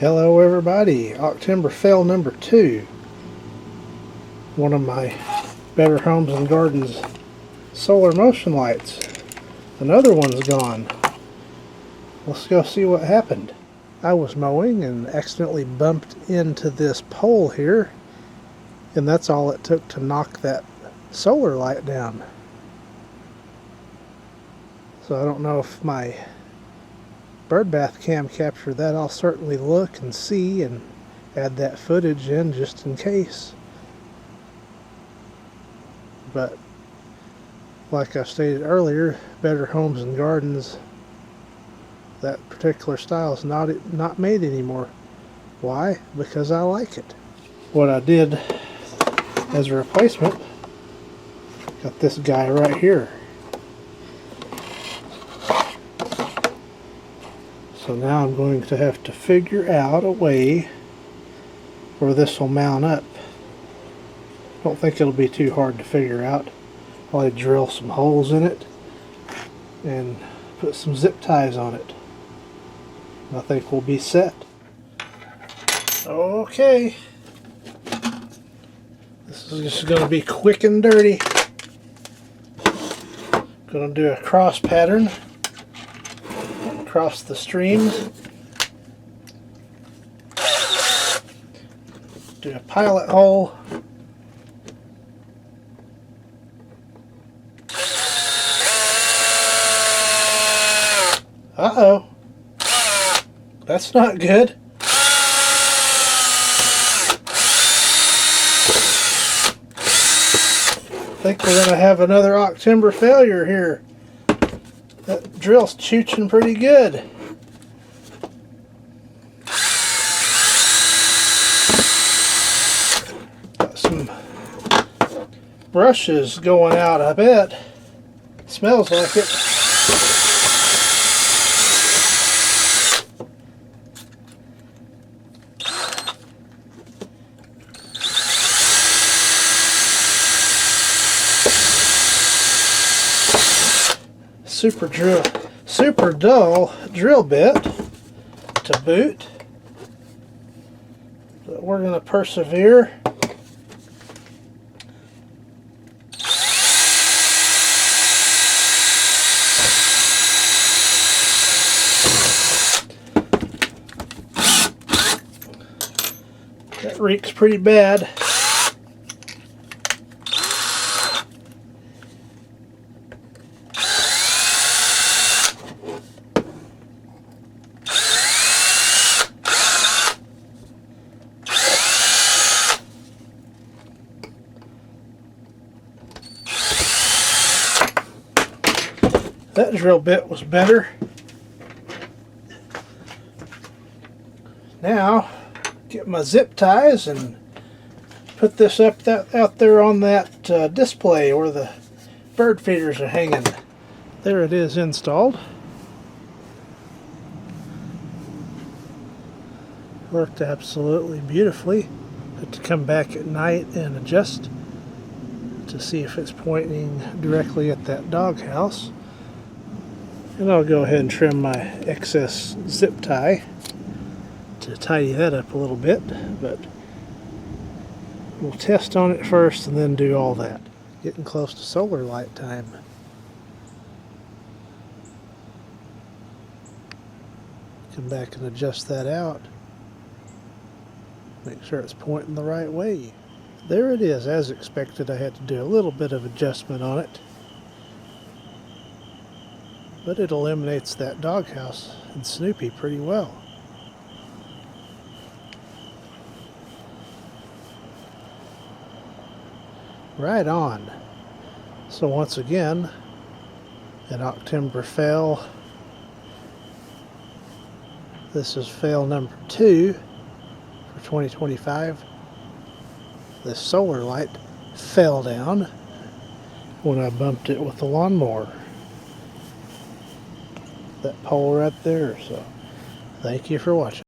Hello everybody, Octember fail number 2. One of my Better Homes and Gardens solar motion lights. Another one's gone. Let's go see what happened. I was mowing and accidentally bumped into this pole here, and that's all it took to knock that solar light down. So I don't know if my bird bath cam captured that. I'll certainly look and see and add that footage in just in case. But like I stated earlier, Better Homes and Gardens, that particular style is not made anymore. Why? Because I like it. What I did as a replacement, got this guy right here. So now I'm going to have to figure out a way where this will mount up. I don't think it'll be too hard to figure out. I'll drill some holes in it and put some zip ties on it. I think we'll be set. Okay. This is just going to be quick and dirty. Going to do a cross pattern across the streams. Do a pilot hole. Uh-oh. That's not good. I think we're going to have another Octember failure here. That drill's chooching pretty good. Got some brushes going out, I bet. Smells like it. Super dull drill bit to boot, but we're going to persevere. That reeks pretty bad. That drill bit was better. Now, get my zip ties and put this out there on that display where the bird feeders are hanging. There it is installed. Worked absolutely beautifully. Had to come back at night and adjust to see if it's pointing directly at that doghouse. And I'll go ahead and trim my excess zip tie to tidy that up a little bit, but we'll test on it first and then do all that. Getting close to solar light time. Come back and adjust that out. Make sure it's pointing the right way. There it is. As expected, I had to do a little bit of adjustment on it, but it eliminates that doghouse and Snoopy pretty well. Right on. So once again, an Octember fail. This is fail number 2 for 2025. This solar light fell down when I bumped it with the lawnmower. That pole right there. So thank you for watching.